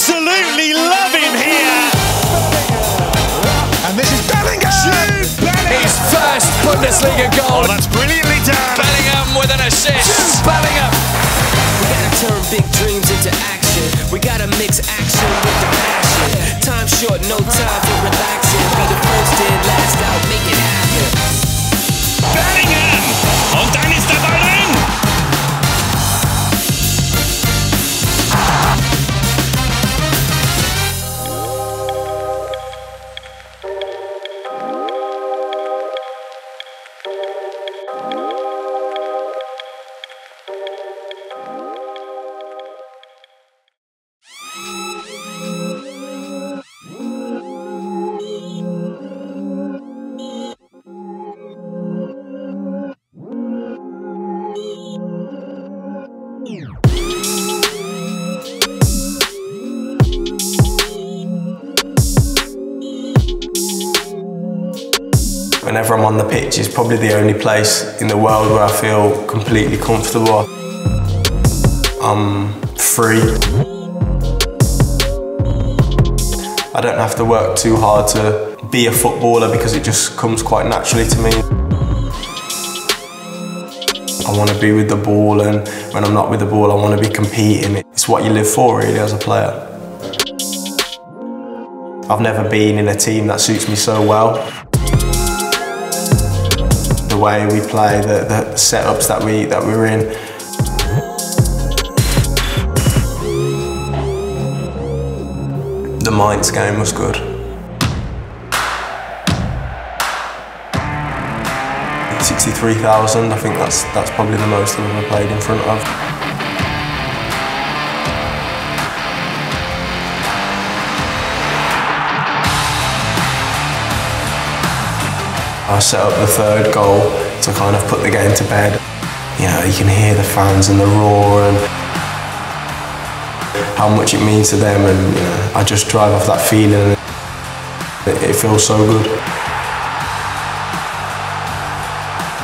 absolutely love him here. And this is Bellingham! Jude Bellingham! His first Bundesliga goal. Oh, that's brilliantly done. Bellingham with an assist. Jude Bellingham! We gotta turn big dreams into action. We gotta mix action with the passion. Time short, no time for relaxing. Be the first in, last out, make it happen. Bellingham! Und dann ist der Ball drin! Whenever I'm on the pitch, it's probably the only place in the world where I feel completely comfortable. I'm free. I don't have to work too hard to be a footballer because it just comes quite naturally to me. I want to be with the ball, and when I'm not with the ball, I want to be competing. It's what you live for, really, as a player. I've never been in a team that suits me so well. The way we play, the setups that we're in. The Mainz game was good. 63,000, I think that's probably the most I've ever played in front of. I set up the third goal to kind of put the game to bed. You know, you can hear the fans and the roar and how much it means to them, and you know, I just drive off that feeling and it feels so good.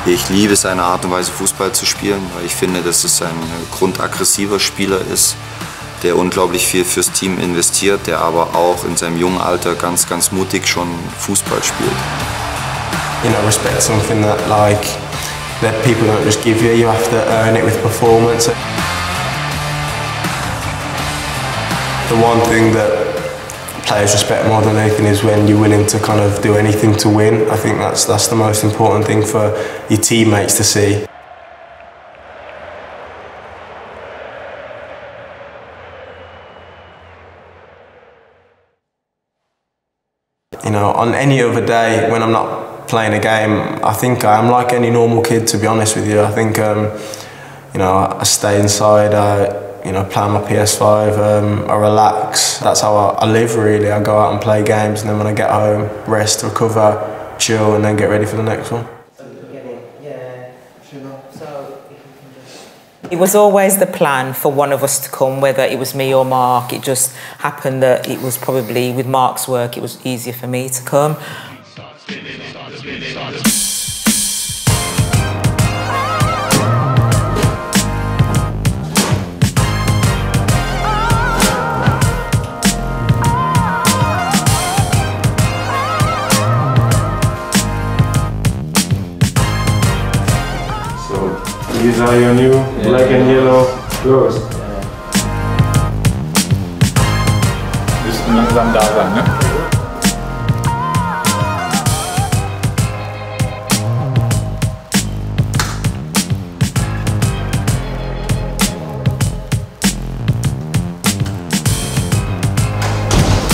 Ich liebe seine Art und Weise, Fußball zu spielen, weil ich finde, dass es ein grundaggressiver Spieler ist, der unglaublich viel fürs Team investiert, der aber auch in seinem jungen Alter ganz, ganz mutig schon Fußball spielt. You know, respect something that people don't just give you. You have to earn it with performance. The one thing that players respect more than anything is when you're willing to kind of do anything to win. I think that's the most important thing for your teammates to see. You know, on any other day when I'm not playing a game, I think I'm like any normal kid, to be honest with you. I think, you know, I stay inside, you know, play on my PS5, I relax. That's how I live, really. I go out and play games, and then when I get home, rest, recover, chill, and then get ready for the next one. It was always the plan for one of us to come, whether it was me or Mark. It just happened that it was probably, with Mark's work, it was easier for me to come. These are your new black and yellow clothes. Müssten langsam da sein, ne?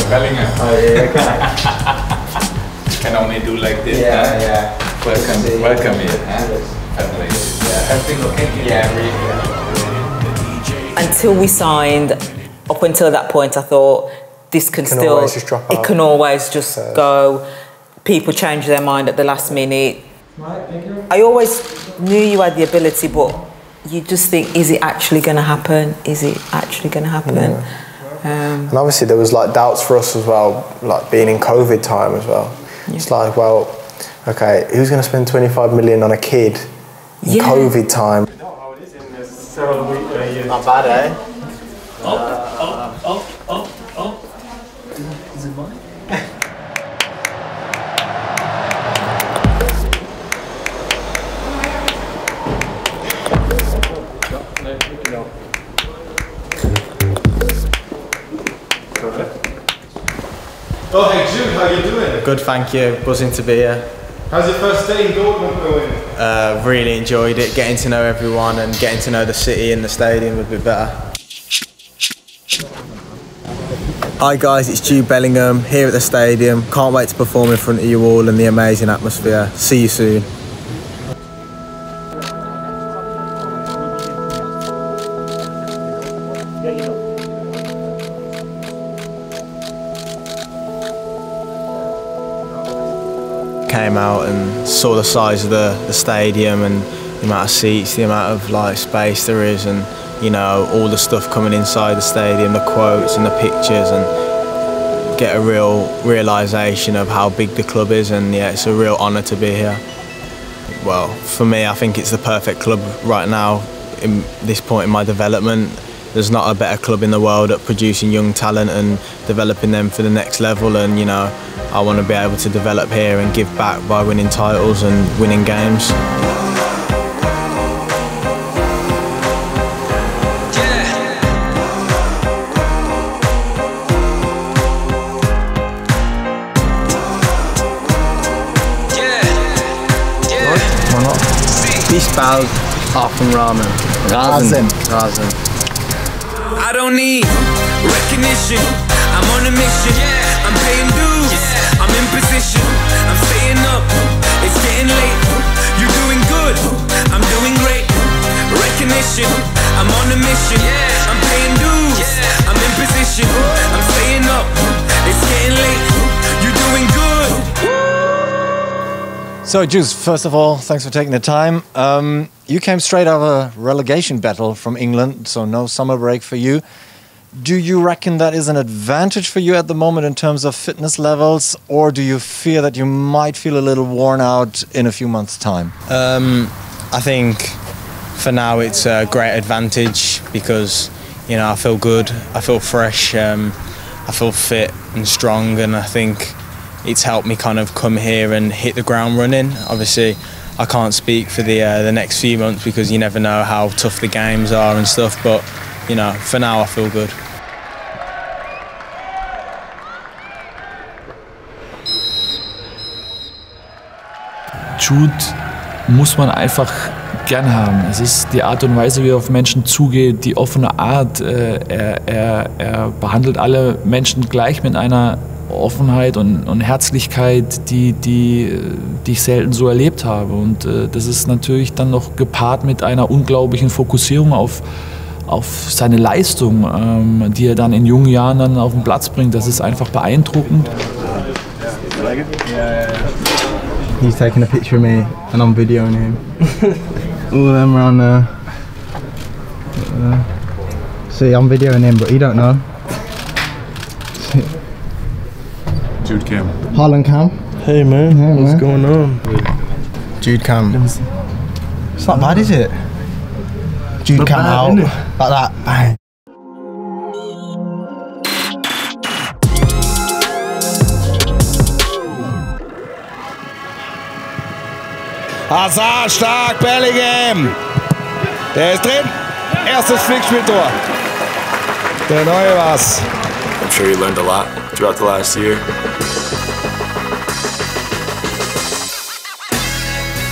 Bellingham. Oh yeah, okay. Can only do like this. Yeah, yeah. Welcome here. Family. Everything okay? Yeah, really good. Until we signed, up until that point, I thought this can still, always just drop out. it can always just go. People change their mind at the last minute. Right, thank you. I always knew you had the ability, but you just think, is it actually going to happen? Is it actually going to happen? Yeah. And obviously there was like doubts for us as well, like being in COVID time as well. Yeah. It's like, well, okay, who's going to spend 25 million on a kid in COVID time? You know how it is in several years. Not bad, eh? Oh. Does it mind? Oh, hey Jude, how you doing? Good, thank you. Buzzing to be here. How's your first day in Dortmund going? Really enjoyed it, getting to know everyone and getting to know the city and the stadium a bit better. Hi guys, it's Jude Bellingham here at the stadium. Can't wait to perform in front of you all and the amazing atmosphere. See you soon. Came out and saw the size of the stadium and the amount of seats, the amount of like space there is, and you know, all the stuff coming inside the stadium, the quotes and the pictures, and get a real realisation of how big the club is. And yeah, it's a real honour to be here. Well, for me, I think it's the perfect club right now in this point in my development. There's not a better club in the world at producing young talent and developing them for the next level, and you know, I want to be able to develop here and give back by winning titles and winning games. Wie spelt Affen Ramen? Rasen. I don't need recognition. I'm on a mission. I'm paying dues. I'm in position. I'm staying up. It's getting late. You're doing good. I'm doing great. Recognition. I'm on a mission. I'm paying dues. I'm in position. I'm staying up. It's getting late. You're doing good. So, Juice, first of all, thanks for taking the time. You came straight out of a relegation battle from England, so no summer break for you. Do you reckon that is an advantage for you at the moment in terms of fitness levels, or do you fear that you might feel a little worn out in a few months' time? I think for now it's a great advantage because, you know, I feel good, I feel fresh, I feel fit and strong, and I think it's helped me kind of come here and hit the ground running. Obviously, I can't speak for the next few months because you never know how tough the games are and stuff, but you know, for now I feel good. Jude muss man einfach gern haben. Es ist die Art und Weise, wie er auf Menschen zugeht, die offene Art. Er behandelt alle Menschen gleich mit einer Offenheit und Herzlichkeit, die ich selten so erlebt habe. Und das ist natürlich dann noch gepaart mit einer unglaublichen Fokussierung auf seine Leistung, die er dann in jungen Jahren dann auf den Platz bringt. Das ist einfach beeindruckend. He's taking a picture of me and I'm videoing him. All of them are on there. See, I'm videoing him, but he don't know. Jude Cam. Harlan Cam. Hey man, hey, what's going on? Jude Cam. It's not bad, is it? Jude Cam out, like that, bang. Hazard stark, Bellingham. Der ist drin. Erstes Pflichtspieltor. Der neue was. I'm sure you learned a lot throughout the last year.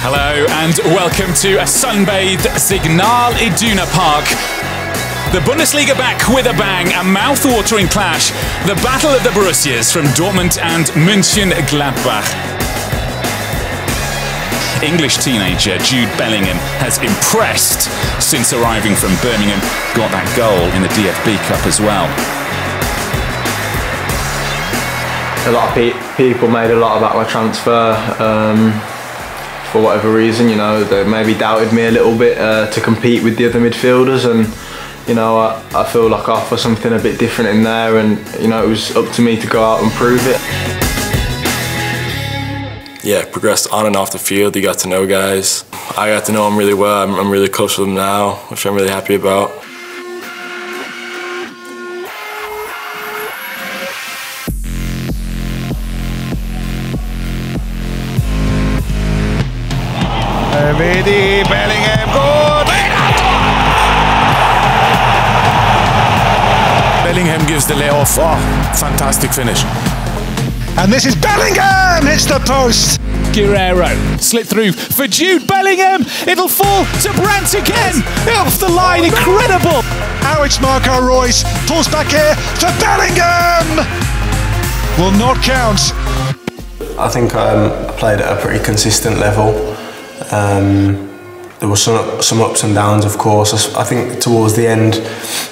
Hello and welcome to a sunbathed Signal Iduna Park. The Bundesliga back with a bang, a mouth-watering clash. The battle of the Borussias from Dortmund and Mönchengladbach. English teenager Jude Bellingham has impressed since arriving from Birmingham. Got that goal in the DFB Cup as well. A lot of people made a lot about my transfer for whatever reason. You know, they maybe doubted me a little bit to compete with the other midfielders, and you know, I feel like I offer something a bit different in there, and you know, it was up to me to go out and prove it. Yeah, progressed on and off the field. You got to know guys. I got to know them really well. I'm really close with them now, which I'm really happy about. Bellingham gives the layoff. Oh, fantastic finish. And this is Bellingham! Hits the post! Guerrero slipped through for Jude Bellingham. It'll fall to Brandt again. Off the line, incredible. Now it's Marco Reus. Pulls back here for Bellingham! Will not count. I think I played at a pretty consistent level. There were some ups and downs, of course. I think towards the end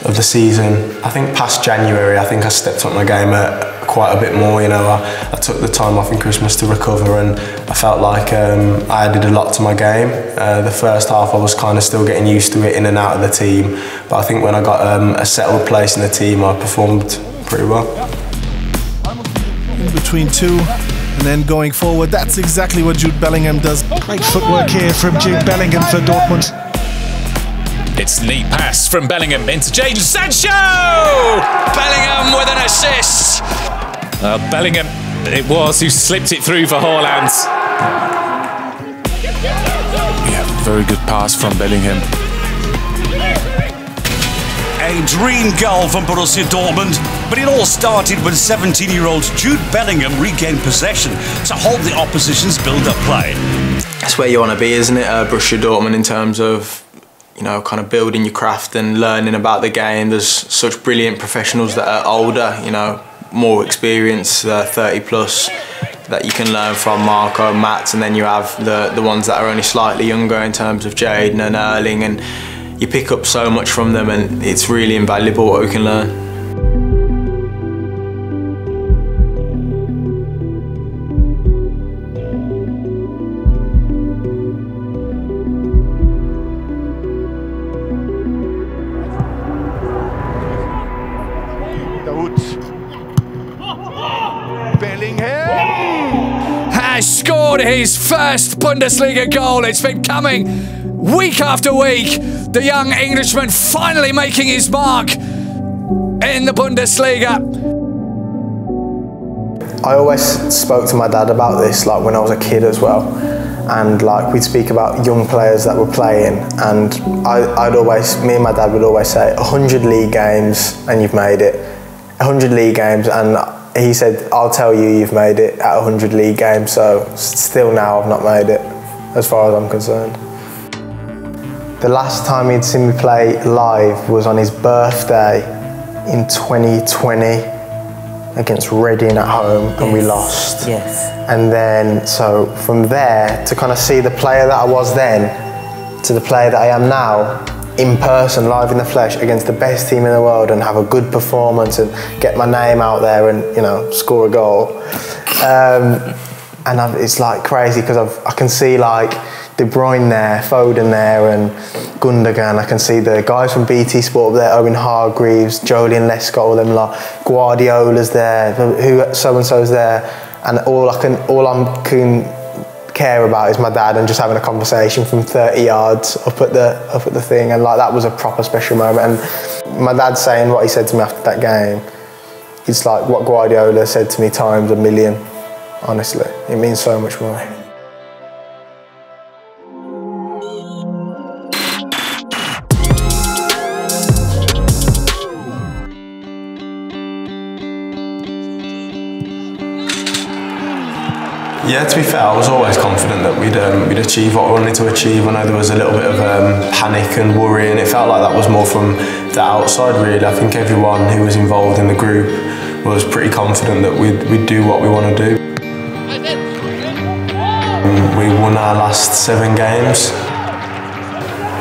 of the season, I think past January, I think I stepped up my game quite a bit more. You know, I took the time off in Christmas to recover, and I felt like I added a lot to my game. The first half, I was kind of still getting used to it in and out of the team, but I think when I got a settled place in the team, I performed pretty well. In between two. And then going forward, that's exactly what Jude Bellingham does. Great footwork here from Jude Bellingham for Dortmund. It's a neat pass from Bellingham into Jadon Sancho! Bellingham with an assist! Bellingham, it was, who slipped it through for Haaland. Yeah, very good pass from Bellingham. A dream goal from Borussia Dortmund, but it all started when 17-year-old Jude Bellingham regained possession to halt the opposition's build-up play. That's where you want to be, isn't it, Borussia Dortmund, in terms of, you know, kind of building your craft and learning about the game. There's such brilliant professionals that are older, you know, more experienced, 30 plus, that you can learn from, Marco, Mats, and then you have the ones that are only slightly younger in terms of Jadon and Erling, and you pick up so much from them, and it's really invaluable what we can learn. Bellingham has scored his first Bundesliga goal. It's been coming week after week. The young Englishman finally making his mark in the Bundesliga. I always spoke to my dad about this, like when I was a kid as well, and like we'd speak about young players that were playing, and me and my dad would always say 100 league games and you've made it, 100 league games, and he said, I'll tell you you've made it at 100 league games. So still now I've not made it, as far as I'm concerned. The last time he'd seen me play live was on his birthday in 2020 against Reading at home, and we lost. Yes. And then, so from there, to kind of see the player that I was then to the player that I am now, in person, live in the flesh, against the best team in the world, and have a good performance and get my name out there and, you know, score a goal. It's like crazy, because I can see like De Bruyne there, Foden there, and Gundogan. I can see the guys from BT Sport up there, Owen Hargreaves, Joleon Lescott, all them lot. Guardiola's there, who so and so's there, and all I can care about is my dad, and just having a conversation from 30 yards up at the thing, and like that was a proper special moment. And my dad saying what he said to me after that game, it's like what Guardiola said to me times a million. Honestly, it means so much more. Yeah, to be fair, I was always confident that we'd achieve what we wanted to achieve. I know there was a little bit of panic and worry, and it felt like that was more from the outside, really. I think everyone who was involved in the group was pretty confident that we'd do what we want to do. We won our last 7 games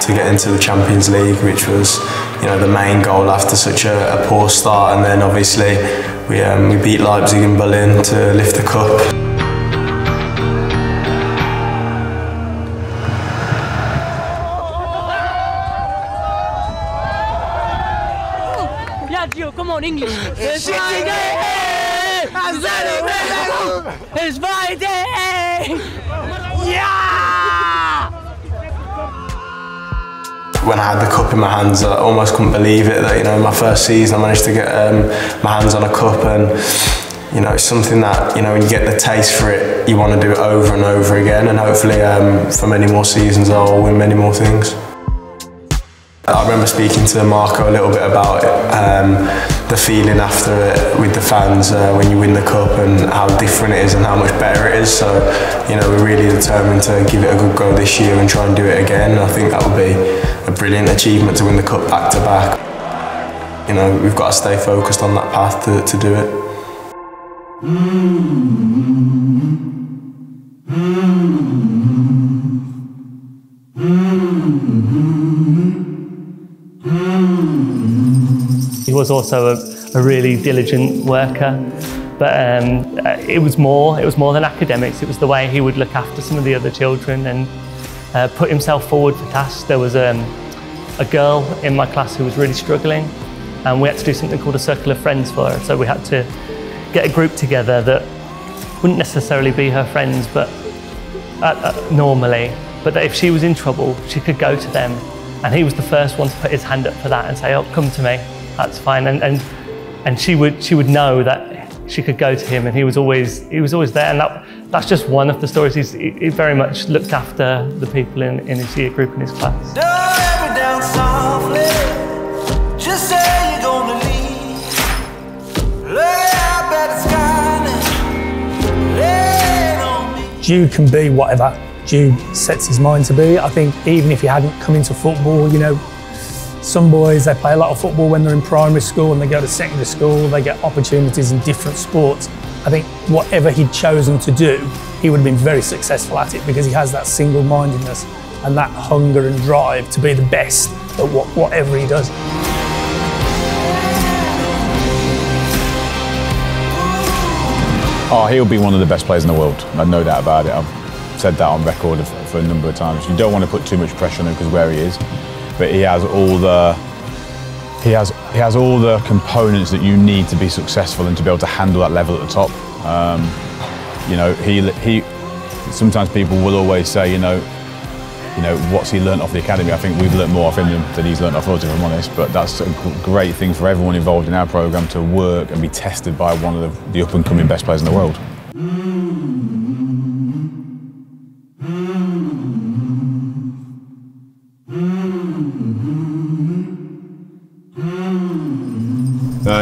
to get into the Champions League, which was, you know, the main goal after such a poor start. And then obviously we beat Leipzig in Berlin to lift the cup. Yeah, Gio, come on, English. It's Friday! It's Friday! Yeah! When I had the cup in my hands, I almost couldn't believe it that, you know, in my first season I managed to get my hands on a cup, and, you know, it's something that, you know, when you get the taste for it, you want to do it over and over again, and hopefully for many more seasons I'll win many more things. I remember speaking to Marco a little bit about it, the feeling after it with the fans when you win the cup and how different it is and how much better it is. So, you know, we're really determined to give it a good go this year and try and do it again. And I think that would be a brilliant achievement to win the cup back to back. You know, we've got to stay focused on that path to do it. He was also a really diligent worker, but it was more than academics. It was the way he would look after some of the other children and put himself forward for tasks. There was a girl in my class who was really struggling, and we had to do something called a circle of friends for her. So we had to get a group together that wouldn't necessarily be her friends, but normally, but that if she was in trouble, she could go to them. And he was the first one to put his hand up for that and say, "Oh, come to me, that's fine." And she would know that she could go to him, and he was always there. And that's just one of the stories. He very much looked after the people in his year group in his class. Just say you're gonna leave. Look out at the sky now. Lay on me. Jude can be whatever Jude sets his mind to be. I think even if he hadn't come into football, you know, some boys, they play a lot of football when they're in primary school and they go to secondary school, they get opportunities in different sports. I think whatever he'd chosen to do, he would have been very successful at it because he has that single-mindedness and that hunger and drive to be the best at whatever he does. Oh, he'll be one of the best players in the world. I've no doubt about it. I've said that on record for a number of times. You don't want to put too much pressure on him because where he is, but he has all the components that you need to be successful and to be able to handle that level at the top. You know, he. Sometimes people will always say, you know, what's he learnt off the academy? I think we've learnt more off him than he's learnt off us, if I'm honest. But that's a great thing for everyone involved in our programme to work and be tested by one of the up-and-coming best players in the world.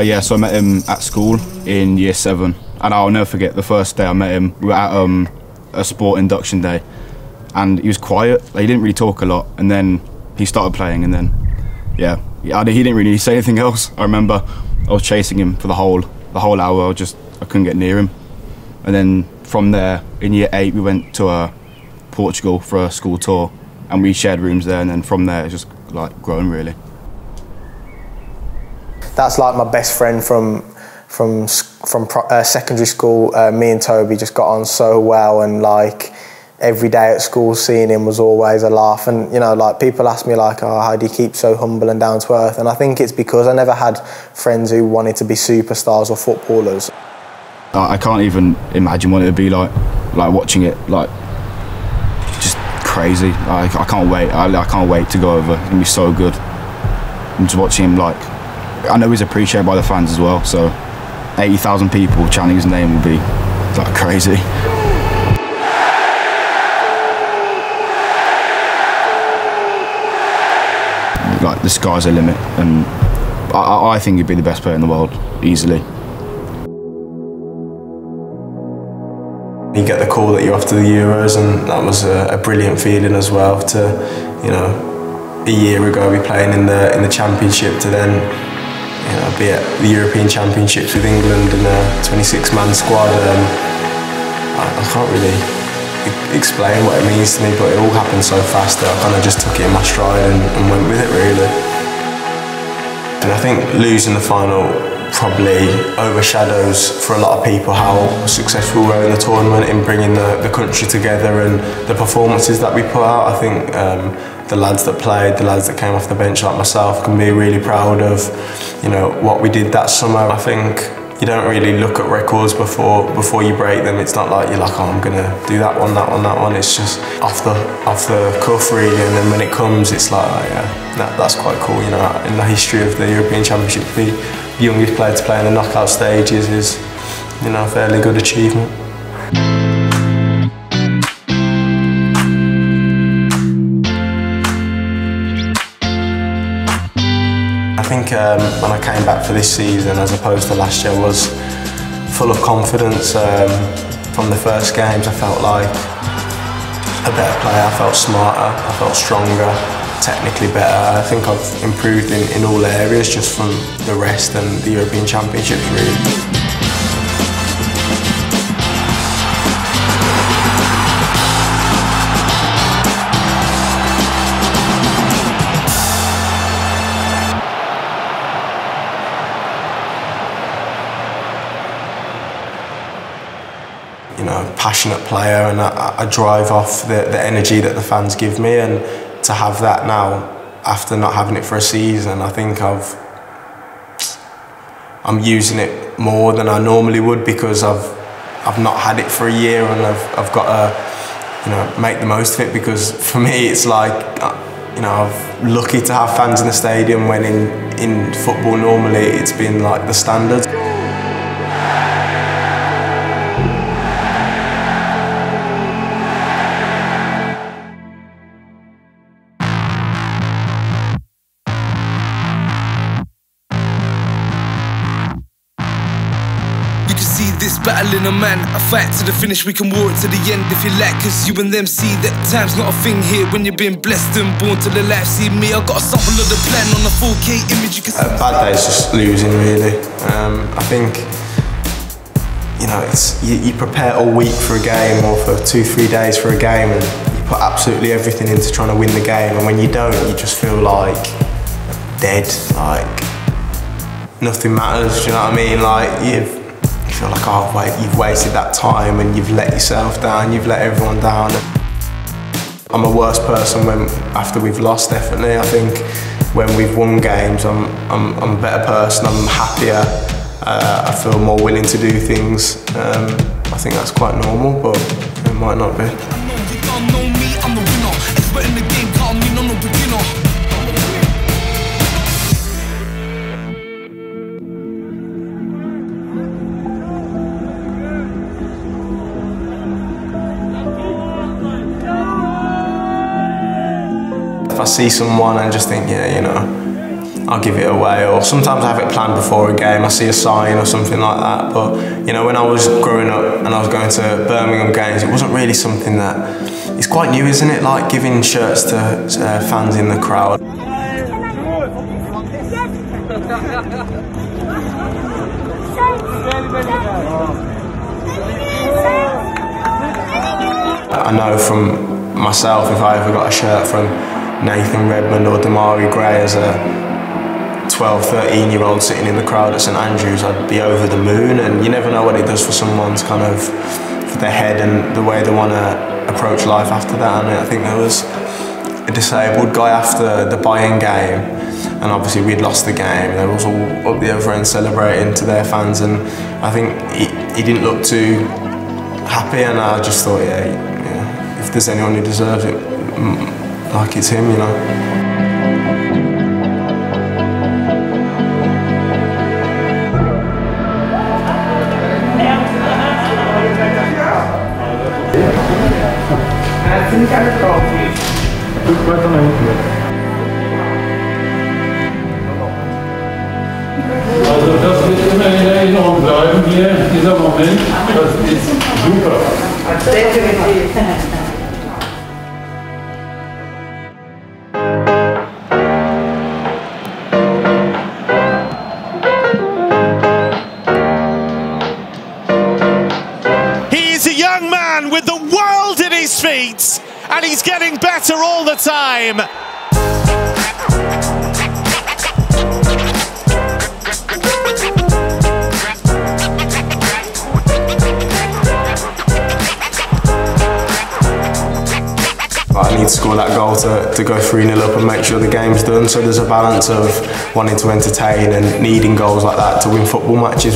Yeah, so I met him at school in year 7, and I'll never forget the first day I met him. We were at a sport induction day, and he was quiet. He didn't really talk a lot, and then he started playing, and then yeah, he didn't really say anything else. I remember I was chasing him for the whole hour. I couldn't get near him, and then from there in year 8 we went to Portugal for a school tour, and we shared rooms there, and then from there it's just like grown really. That's like my best friend from secondary school. Me and Toby just got on so well, and like every day at school seeing him was always a laugh. And you know, like people ask me like, oh, how do you keep so humble and down to earth? And I think it's because I never had friends who wanted to be superstars or footballers. I can't even imagine what it would be like watching it, like just crazy. I can't wait. I can't wait to go over. It's gonna be so good. And just watching him, like, I know he's appreciated by the fans as well. So 80,000 people chanting his name would be like crazy. Like the sky's the limit, and I think he'd be the best player in the world easily. You get the call that you're off to the Euros, and that was a brilliant feeling as well. To, you know, a year ago be playing in the Championship, to then, you know, be at the European Championships with England in a 26-man squad. I can't really explain what it means to me, but it all happened so fast that I kind of just took it in my stride and went with it really. And I think losing the final probably overshadows for a lot of people how successful we were in the tournament in bringing the country together and the performances that we put out. I think the lads that played, the lads that came off the bench like myself can be really proud of, you know, what we did that summer. I think you don't really look at records before you break them. It's not like you're like, oh, I'm gonna do that one. It's just off the cuff really, and then when it comes, it's like, oh, yeah, that's quite cool. You know, in the history of the European Championship, the youngest player to play in the knockout stages is, you know, a fairly good achievement. think when I came back for this season, as opposed to last year, was full of confidence. From the first games, I felt like a better player. I felt smarter. I felt stronger, technically better. I think I've improved in all areas just from the rest and the European Championships, really. You know, passionate player, and I drive off the energy that the fans give me, and to have that now after not having it for a season, I think I'm using it more than I normally would, because I've not had it for a year, and I've got to make the most of it, because for me it's like I'm lucky to have fans in the stadium, when in football normally it's been like the standard. This battle in a man, a fight to the finish, we can war it to the end if you like, cause you and them see that time's not a thing here when you've been blessed and born to the life. See me, I got a sample of the plan on the 4K image, you can see. Bad days just losing, really. I think, you prepare all week for a game, or for 2-3 days for a game, and you put absolutely everything into trying to win the game, and when you don't, you just feel like dead, like nothing matters, do you know what I mean? Like you feel like, oh wait, you've wasted that time, and you've let yourself down, you've let everyone down. I'm a worse person after we've lost, definitely. I think when we've won games, I'm a better person, I'm happier, I feel more willing to do things. I think that's quite normal, but it might not be. If I see someone and just think, I'll give it away, or sometimes I have it planned before a game, I see a sign or something like that, but when I was growing up and I was going to Birmingham games, it wasn't really something that, it's quite new, isn't it, like giving shirts to fans in the crowd. I know from myself, if I ever got a shirt from Nathan Redmond or Damari Gray as a 12, 13-year-old sitting in the crowd at St Andrews, I'd be over the moon, and you never know what it does for someone's kind of, for their head and the way they want to approach life after that. And I think there was a disabled guy after the Bayern game, and obviously we'd lost the game, they was all up the other end celebrating to their fans, and I think he didn't look too happy, and I just thought, if there's anyone who deserves it, like it's him, Also das wird immer in Erinnerung bleiben hier, dieser Moment, das ist super. He's a young man with the world at his feet, and he's getting better all the time. I need to score that goal to go 3-0 up and make sure the game's done. So there's a balance of wanting to entertain and needing goals like that to win football matches.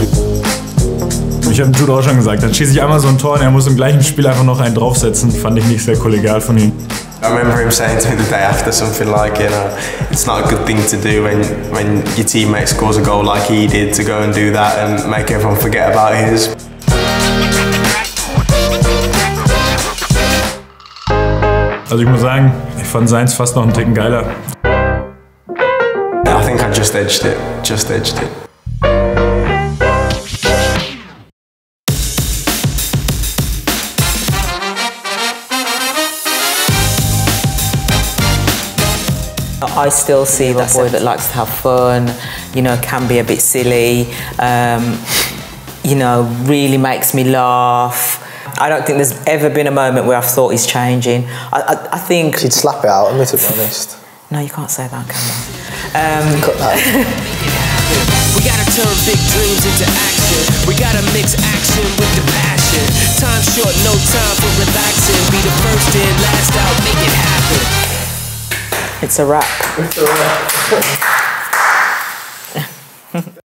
Ich habe Jude auch schon gesagt, dann schieße ich einmal so ein Tor und er muss im gleichen Spiel einfach noch einen draufsetzen. Fand ich nicht sehr kollegial von ihm. I remember him saying to me the day after something like, it's not a good thing to do when your teammate scores a goal like he did, to go and do that and make everyone forget about his. Also ich muss sagen, ich fand seins fast noch einen Ticken geiler. I think think I just edged it. Just edged it. I still see that boy that likes to have fun, you know, can be a bit silly, you know, really makes me laugh. I don't think there's ever been a moment where I've thought he's changing. I think... She'd slap it out of me, to be honest. No, you can't say that, can you? Cut that. We gotta turn big dreams into action. We gotta mix action with the passion. Time short, no time for relaxing. Be the first in, last out, make it happen. It's a wrap. It's a wrap.